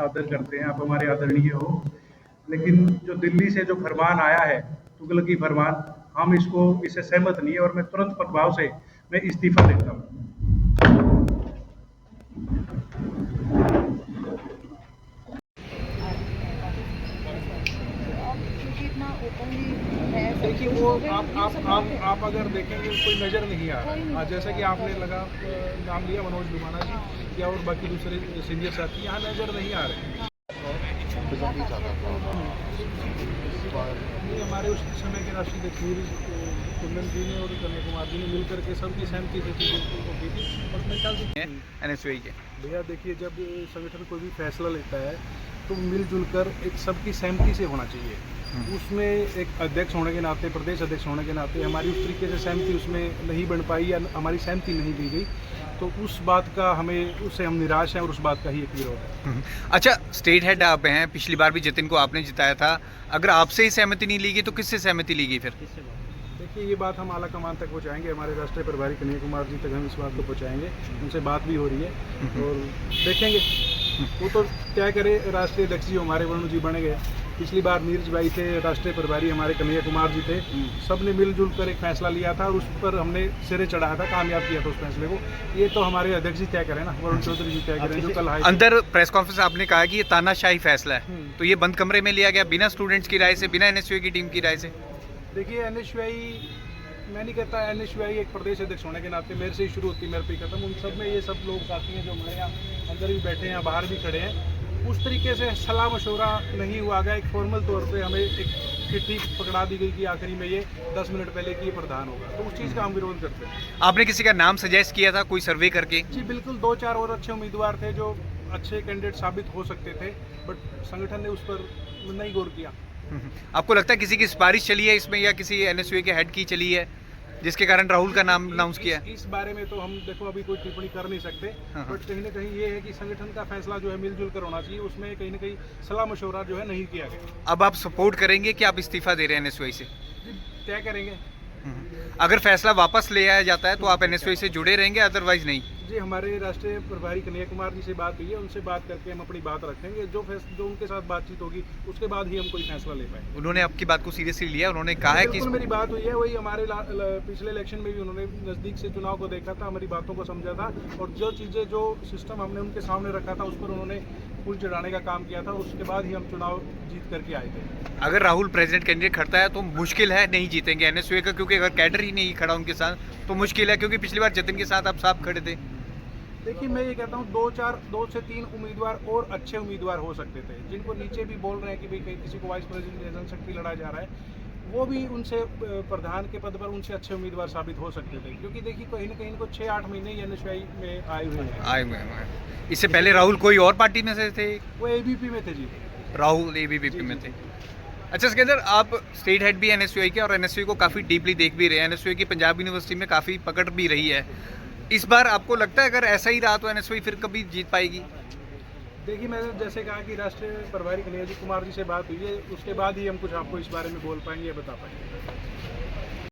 आदर करते हैं, आप हमारे आदरणीय हो। लेकिन जो दिल्ली से जो फरमान आया है, तुगलकी फरमान, हम इससे सहमत नहीं है और मैं तुरंत प्रभाव से मैं इस्तीफा देता हूँ। देखिए वो आप अगर देखेंगे कोई नज़र नहीं आ रहा है। जैसा कि आपने नाम लिया मनोज लुबाना जी या और बाकी दूसरे सीनियर साथी यहाँ नज़र नहीं आ रहे हैं। ये हमारे उस समय के राष्ट्रीय अध्यक्ष कुंदन जी ने और कन्या कुमार जी ने मिलकर के सबकी सहमति से चीज़ों को की थी और मेरे ख्याल से एनएसयूआई के भैया देखिए जब संगठन कोई भी फैसला लेता है तो मिलजुल कर एक सबकी सहमति से होना चाहिए। उसमें एक अध्यक्ष होने के नाते, प्रदेश अध्यक्ष होने के नाते हमारी उस तरीके से सहमति उसमें नहीं बन पाई या हमारी सहमति नहीं दी गई, तो उस बात का उससे हम निराश हैं और उस बात का ही एक विरोध है। अच्छा, स्टेट हेड आप हैं, पिछली बार भी जितिन को आपने जिताया था, अगर आपसे ही सहमति नहीं ली गई तो किससे सहमति ली गई फिर? देखिए ये बात हम आला कमान तक पहुँचाएंगे, हमारे राष्ट्रीय प्रभारी कन्या कुमार जी तक हम इस बात को पहुँचाएंगे, उनसे बात भी हो रही है और देखेंगे वो तो क्या करे। राष्ट्रीय अध्यक्ष जी हमारे वरुण जी बने गए, पिछली बार नीरज भाई थे, राष्ट्रीय प्रभारी हमारे कन्हैया कुमार जी थे, सब ने मिलजुल कर एक फैसला लिया था और उस पर हमने सिरे चढ़ाया था, कामयाब किया था उस फैसले को। ये तो हमारे अध्यक्ष जी तय करें ना, वरुण चौधरी जी तय करें जो कल अंदर प्रेस कॉन्फ्रेंस आपने कहा कि ये तानाशाही फैसला है, तो ये बंद कमरे में लिया गया बिना स्टूडेंट्स की राय से, बिना एनएसयूआई की टीम की राय से? देखिए एनएसयूआई, मैं नहीं कहता एनएसयूआई एक प्रदेश अध्यक्ष होने के नाते मेरे से ही शुरू होती मेरे पे खत्म, उन सब में ये सब लोग साथी हैं जो हमारे यहाँ अंदर भी बैठे हैं, बाहर भी खड़े हैं, उस तरीके से सलाह मशवरा नहीं हुआ गया। एक फॉर्मल तौर पे हमें एक चिट्ठी पकड़ा दी गई कि आखिरी में ये 10 मिनट पहले कि ये प्रधान होगा, तो उस चीज़ का हम विरोध करते हैं। आपने किसी का नाम सजेस्ट किया था कोई सर्वे करके? जी बिल्कुल, 2-4 और अच्छे उम्मीदवार थे जो अच्छे कैंडिडेट साबित हो सकते थे, बट संगठन ने उस पर नहीं गौर किया। आपको लगता है किसी की सिफारिश चली है इसमें या किसी एनएसयूआई के हेड की चली है जिसके कारण राहुल का नाम अनाउंस किया? इस बारे में तो हम देखो अभी कोई टिप्पणी कर नहीं सकते, बट कहीं ना कहीं ये है कि संगठन का फैसला जो है मिलजुल कर होना चाहिए, उसमें कहीं ना कहीं सलाह मशवरा जो है नहीं किया गया। अब आप सपोर्ट करेंगे कि आप इस्तीफा दे रहे हैं एनएसयूआई से? तय करेंगे। अगर फैसला वापस ले आया जाता है तो आप एनएसयूआई से जुड़े रहेंगे, अदरवाइज नहीं? जी हमारे राष्ट्रीय प्रभारी कन्हैया कुमार जी से बात हुई है, उनसे बात करके हम अपनी बात रखेंगे, जो उनके साथ बातचीत होगी उसके बाद ही हम कोई फैसला ले पाएंगे। उन्होंने आपकी बात को सीरियसली लिया? उन्होंने कहा है कि मेरी बात हुई है, वही हमारे पिछले इलेक्शन में भी उन्होंने नज़दीक से चुनाव को देखा था, हमारी बातों को समझा था और जो चीज़ें जो सिस्टम हमने उनके सामने रखा था उस पर उन्होंने पुल चढ़ाने का काम किया था, उसके बाद ही हम चुनाव जीत करके आए थे। अगर राहुल प्रेसिडेंट कैंडिडेट खड़ता है तो मुश्किल है, नहीं जीतेंगे एनएसयूआई का, क्योंकि अगर कैडर ही नहीं खड़ा उनके साथ तो मुश्किल है, क्योंकि पिछली बार जतिन के साथ आप साफ खड़े थे। देखिए मैं ये कहता हूँ 2 से 3 उम्मीदवार और अच्छे उम्मीदवार हो सकते थे, जिनको नीचे भी बोल रहे हैं कि भाई कहीं किसी को वाइस प्रेसिडेंट जनशक्ति लड़ा जा रहा है, वो भी उनसे प्रधान के पद पर उनसे अच्छे उम्मीदवार साबित हो सकते थे, क्योंकि देखिए कहीं ना कहीं इनको 6-8 महीने एनएसयूआई में आए हुए हैं। इससे पहले राहुल कोई और पार्टी में से थे? वो एबीपी में थे जी। राहुल एबीपी में थे। अच्छा सिकंदर, आप स्टेट हेड भी एनएसयूआई के और एनएसयूआई को काफ़ी डीपली देख भी रहे हैं, एनएसयूआई की पंजाब यूनिवर्सिटी में काफ़ी पकड़ भी रही है, इस बार आपको लगता है अगर ऐसा ही रहा तो एनएसयूआई फिर कभी जीत पाएगी? देखिए मैंने जैसे कहा कि राष्ट्रीय प्रभारी कन्हैया कुमार जी से बात हुई है, उसके बाद ही हम कुछ आपको इस बारे में बोल पाएंगे या बता पाएंगे।